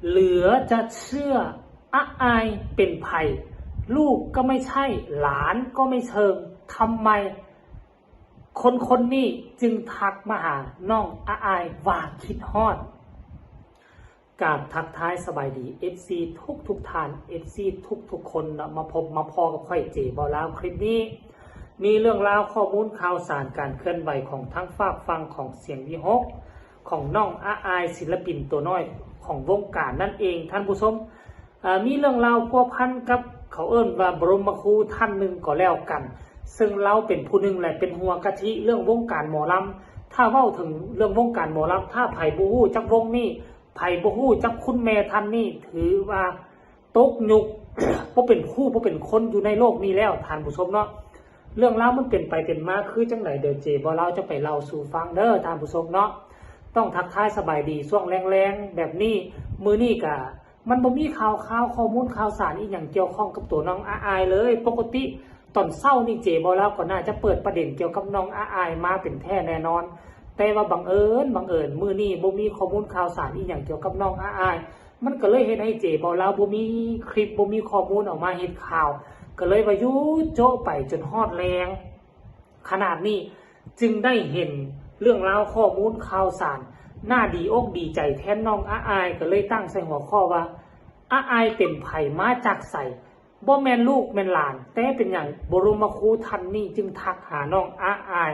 เหลือจะเชื่ออายเป็นไผ่ลูกก็ไม่ใช่หลานก็ไม่เชิงทำไมคนนี้จึงทักมาหาน้องอายว่าคิดฮอดกราบทักท้ายสบายดี FC ทุกท่าน FC ทุกคนมาพบมาพอกับค่อยเจบ่าวคลิปนี้มีเรื่องราวข้อมูลข่าวสารการเคลื่อนไหวของทั้งฝากฟังของเสียงวิหกของน้องอายศิลปินตัวน้อยของวงการนั่นเองท่านผู้ชมมีเรื่องราวพัวพันกับเขาเอิ้นว่าบรมครูท่านหนึ่งก็แล้วกันซึ่งเราเป็นผู้หนึ่งแหละเป็นหัวกะทิเรื่องวงการหมอลำถ้าเว้าถึงเรื่องวงการหมอลำถ้าไผ่บูฮู้จักวงนี้ไผ่บูฮู้จักคุณแม่ท่านนี่ถือว่าตกยุค บ่เป็นคู่บ่เป็นคนอยู่ในโลกนี้แล้วท่านผู้ชมเนาะเรื่องราวมันเป็นไปเป็นมาคือจังไหนเดี๋ยวเจบ่เราจะไปเล่าสู่ฟังเด้อท่านผู้ชมเนาะต้องทักทายสบายดีช่วงแรงๆแบบนี้มือนี้กะมันบ่มีข่าวข้อมูลข่าวสารอีกอย่างเกี่ยวข้องกับตัวน้องอายเลยปกติตอนเช้านี่เจบ่แล้วก็น่าจะเปิดประเด็นเกี่ยวกับน้องอายมาเป็นแท้แน่นอนแต่ว่าบังเอิญมื้อนี้บ่มีข้อมูลข่าวสารอีกอย่างเกี่ยวกับน้องอายมันก็เลยเฮ็ดให้เจบ่แล้วบ่มีคลิปบ่มีข้อมูลออกมาเฮ็ดข่าวก็เลยว่ายุโจะไปจนฮอดแรงขนาดนี้จึงได้เห็นเรื่องราวข้อมูลข่าวสารน่าดีอกดีใจแทนน้องอายก็เลยตั้งใส่หัวข้อว่าอายเป็นไผมาจากไสบ่แม่นลูกแม่นหลานแต่เป็นหยังบรมครูท่านนี้จึงทักหาน้องอาย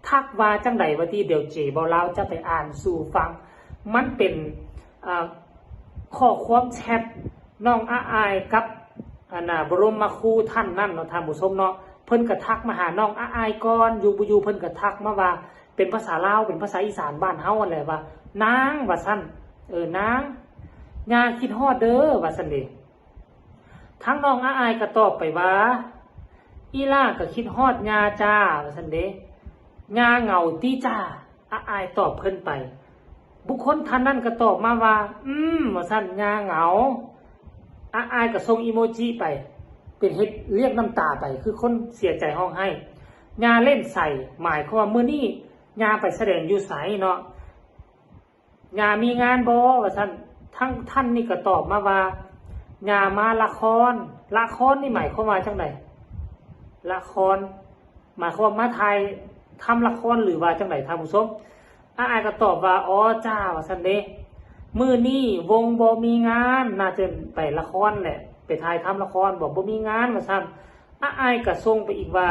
ทักว่าจังใดว่าที่เดี๋ยวเจบ่ลาวจะไปอ่านสู่ฟังมันเป็นข้อความแชทน้องอายกับบรมครูท่านนั่นเนาะท่านผู้ชมเนาะเพิ่นก็ทักมาหาน้องอายก่อนอยู่บ่อยู่เพิ่นก็ทักมาว่าเป็นภาษาลาวเป็นภาษาอีสานบ้านเฮานั่นแหละว่านางว่าซั่นนางย่าคิดฮอดเด้อว่าซั่นเด้ทั้งน้องอายก็ตอบไปว่าอีล่าก็คิดฮอดย่าจ้าว่าซั่นเด้ย่าเหงาติจ้าอายตอบเพิ่นไปบุคคลท่านนั้นก็ตอบมาว่าว่าซั่นย่าเหงาอายก็ส่งอีโมจิไปเป็นเฮ็ดเรียกน้ำตาไปคือคนเสียใจห้องให้ย่าเล่นใส่หมายความว่ามื้อนี้ย่าไปแสดงอยู่ไสเนาะย่ามีงานบ่ว่าซั่นทั้งท่านนี่ก็ตอบมาว่าย่ามาละครนี่หมายความว่าจังได๋ละครหมายความมาถ่ายทำละครหรือว่าจังได๋ท่านผู้ชมอายก็ตอบว่าอ๋อจ้าว่าซั่นเด้มื้อนี้วงบ่มีงานน่าจะไปละครแหละไปถ่ายทำละครบอกบ่มีงานว่าซั่นอายก็ส่งไปอีกว่า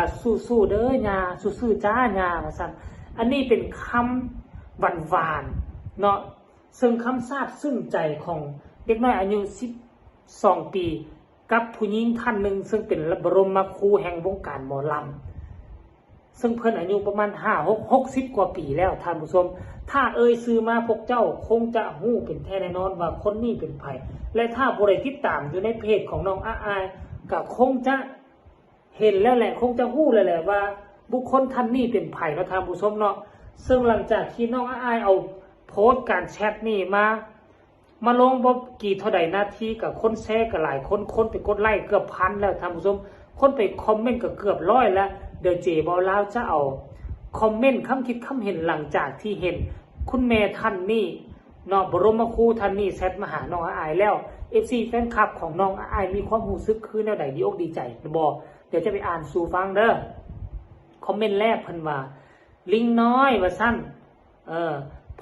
สู้ๆเด้อย่าสู้ๆจ้าย่าว่าซั่นอันนี้เป็นคำหวานๆเนาะซึ่งคำซาบซึ้งใจของเด็กน้อยอายุ12 ปีกับผู้หญิงท่านหนึ่งซึ่งเป็นบรมครูแห่งวงการหมอลำซึ่งเพิ่นอายุประมาณ60 กว่าปีแล้วท่านผู้ชมถ้าซื้อมาพวกเจ้าคงจะฮู้เป็นแท้แน่นอนว่าคนนี้เป็นไผและถ้าบ่ได้ติดตามอยู่ในเพจของน้องอายก็คงจะเห็นแล้วแหละคงจะฮู้แล้วแหละว่าบุคคลท่านนี้เป็นไผเนาะท่านผู้ชมเนาะซึ่งหลังจากที่น้องอายเอาโพสต์การแชทนี่มาลงบ่กี่เท่าใดนาทีกับคนแชร์ก็หลายคนไปกดไลค์เกือบพันแล้วท่านผู้ชมคนไปคอมเมนต์ก็เกือบ100แล้วเดี๋ยวเจบ่าวลาวจะเอาคอมเมนต์คำคิดคำเห็นหลังจากที่เห็นคุณแม่ท่านนี่เนาะบรมครูท่านนี่แชทมาหาน้องอายแล้ว FC แฟนคลับของน้องอายมีความรู้สึกคือแนวใดดีอกดีใจบ่เดี๋ยวจะไปอ่านสู่ฟังเด้อคอมเมนต์แรกเพิ่นว่าลิงน้อยว่าซั่น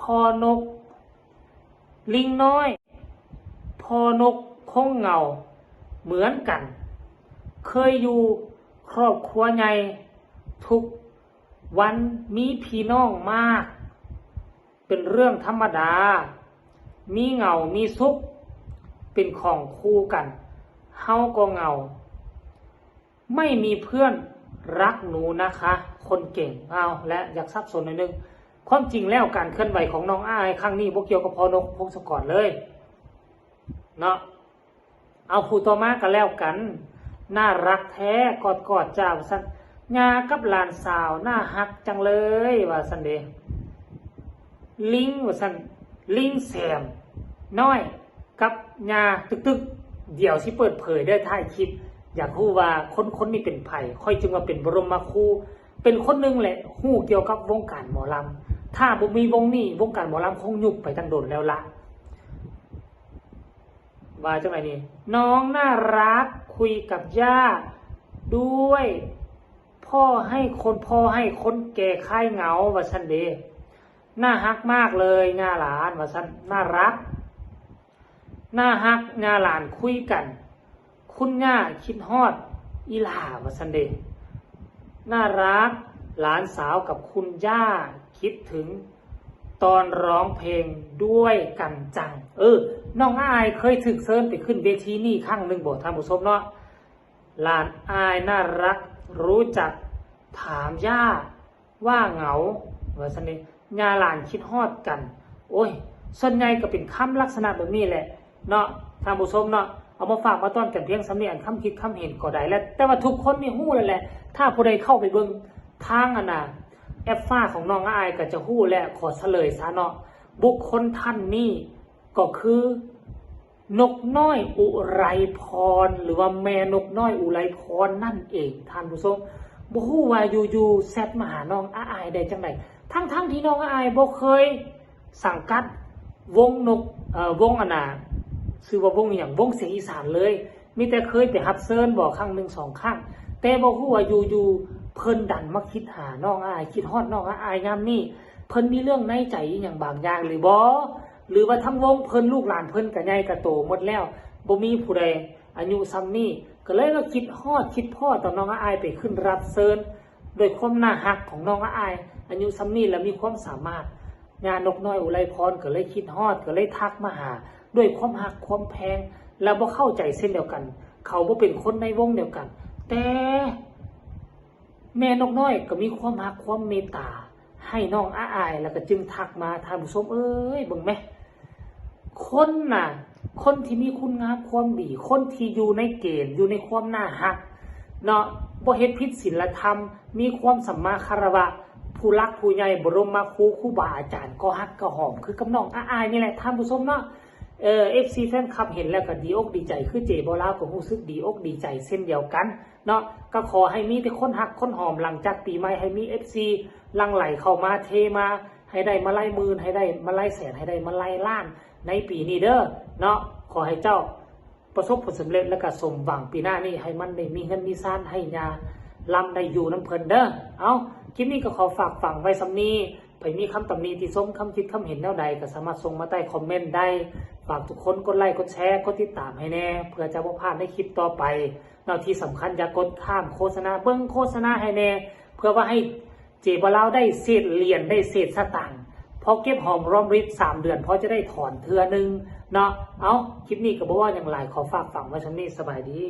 พอนกลิงน้อยพอนกคงเหงาเหมือนกันเคยอยู่ครอบครัวใหญ่ทุกวันมีพี่น้องมากเป็นเรื่องธรรมดามีเหงามีสุขเป็นของคู่กันเฮาก็เหงาไม่มีเพื่อนรักหนูนะคะคนเก่งและอยากซับซ้อนหน่อยนึงความจริงแล้วการเคลื่อนไหวของน้องอายครั้งนี้บ่เกี่ยวกับพอนกพงศกรเลยเนาะเอาผู้ต่อมากันแล้วกันน่ารักแท้กอดจ้าว่าซั่นย่ากับหลานสาวน่าฮักจังเลยว่าซั่นเด้ลิงว่าซั่นลิงแซมน้อยกับย่าตึกเดี๋ยวสิเปิดเผยได้ท้ายคลิปอยากรู้ว่าคนนี้เป็นไผค่อยจึงว่าเป็นบรมครูเป็นคนนึงแหละฮู้เกี่ยวกับวงการหมอลำถ้าบ่มีวงนี้วงการหมอลำคงยุบไปตั้งโดนแล้วล่ะ ว่าจังไหนนี่น้องน่ารักคุยกับย่าด้วยพ่อให้คนแก่คลายเหงาว่าซั่นเด้น่าฮักมากเลยย่าหลานว่าซั่นน่ารักน่าฮักย่าหลานคุยกันคุณย่าคิดฮอดอีหล่าว่าซั่นเด้น่ารักหลานสาวกับคุณย่าคิดถึงตอนร้องเพลงด้วยกันจังน้องอายเคยถึกเซิร์นไปขึ้นเวทีนี่ครั้งหนึ่งบอกท่านผู้ชมเนาะหลานอายน่ารักรู้จักถามย่าว่าเหงาว่าซั่นนี่ย่าหลานคิดฮอดกันโอ้ยส่วนใหญ่ก็เป็นคำลักษณะแบบนี้แหละเนาะท่านผู้ชมเนาะเอามาฝากมาต้อนกันเพียงสำเนียงคำคิดคำเห็นก็ได้แล้วแต่ว่าทุกคนมีฮู้แล้วแหละถ้าผู้ใดเข้าไปเบิ่งทางแอปฟ้าของน้องอายก็จะฮู้และขอเฉลยซะเนาะบุคคลท่านนี้ก็คือนกน้อยอุไรพรหรือว่าแม่นกน้อยอุไรพรนั่นเองท่านผู้ชมบ่ฮู้ว่าอยู่ๆแซดมาหาน้องอายได้จังไดทั้งที่น้องอายบ่เคยสังกัดวงนกวงชื่อว่าวงอย่างวงเสียงอีสานเลยมีแต่เคยไปรับเชิญบ่ครั้งหนึ่งสองครั้งแต่บ่ฮู้ว่าอยู่เพิ่นดันมาคิดหาน้องอายคิดฮอดน้องอายยามนี้เพิ่นมีเรื่องในใจอีหยังบางอย่างหรือบ่หรือว่าทั้งวงเพิ่นลูกหลานเพิ่นก็ใหญ่ก็โตหมดแล้วบ่มีผู้ใดอายุซ้ำนี้ก็เลยมาคิดฮอดคิดพ่อต่อน้องอายไปขึ้นรับเชิญด้วยความน่าฮักของน้องอายอายุซ้ำนี้แล้วมีความสามารถงานนกน้อยอุไรพรก็เลยคิดฮอดก็เลยทักมาหาด้วยความฮักความแพงแล้วบ่เข้าใจเส้นเดียวกันเขาบ่เป็นคนในวงเดียวกันแต่แม่นกน้อยก็มีความฮักความเมตตาให้น้องอายแล้วก็จึงทักมาท่านผู้ชมเอ้ยเบิ่งแม่คนที่มีคุณงามความดีคนที่อยู่ในเกณฑ์อยู่ในความน่าฮักเนาะบ่เฮ็ดผิดศีลธรรมมีความสัมมาคารวะผู้รักผู้ใหญ่บรมครูบาอาจารย์ก็ฮักก็หอมคือกับน้องอายนี่แหละท่านผู้ชมเนาะFC แฟนคลับเห็นแล้วก็ดีอกดีใจคือเจบ่ลาวก็รู้สึกดีอกดีใจเช่นเดียวกันเนาะก็ขอให้มีแต่คนฮักคนหอมหลังจากปีใหม่ให้มี FC หลั่งไหลเข้ามาเทมาให้ได้มาไล่หมื่นให้ได้มาไล่แสนให้ได้มาไล่ล้านในปีนี้เด้อเนาะขอให้เจ้าประสบผลสำเร็จและก็สมหวังปีหน้านี้ให้มันได้มีเงินมีซ่านให้ยาลำได้อยู่น้ำเพลินเด้อเอาคลิปนี้ก็ขอฝากฝังไว้สำนี้ไปมีคำตำหนิที่ส้มคำคิดคำเห็นแนวใดก็สามารถส่งมาใต้คอมเมนต์ได้ฝากทุกคนกดไลค์กดแชร์กดติดตามให้แน่เพื่อจะบ่พลาดในคลิปต่อไปนอกที่สำคัญอย่ากดข้ามโฆษณาเบิ้งโฆษณาให้แน่เพื่อว่าให้เจ็บเราได้เศษเหรียญได้เศษสตางค์พอเก็บหอมรอมริบ3 เดือนพอจะได้ถอนเทื่อนึงเนาะเอาคลิปนี้ก็บอกว่าอย่างไรขอฝากฝังไว้ชั้นนี้สบายดี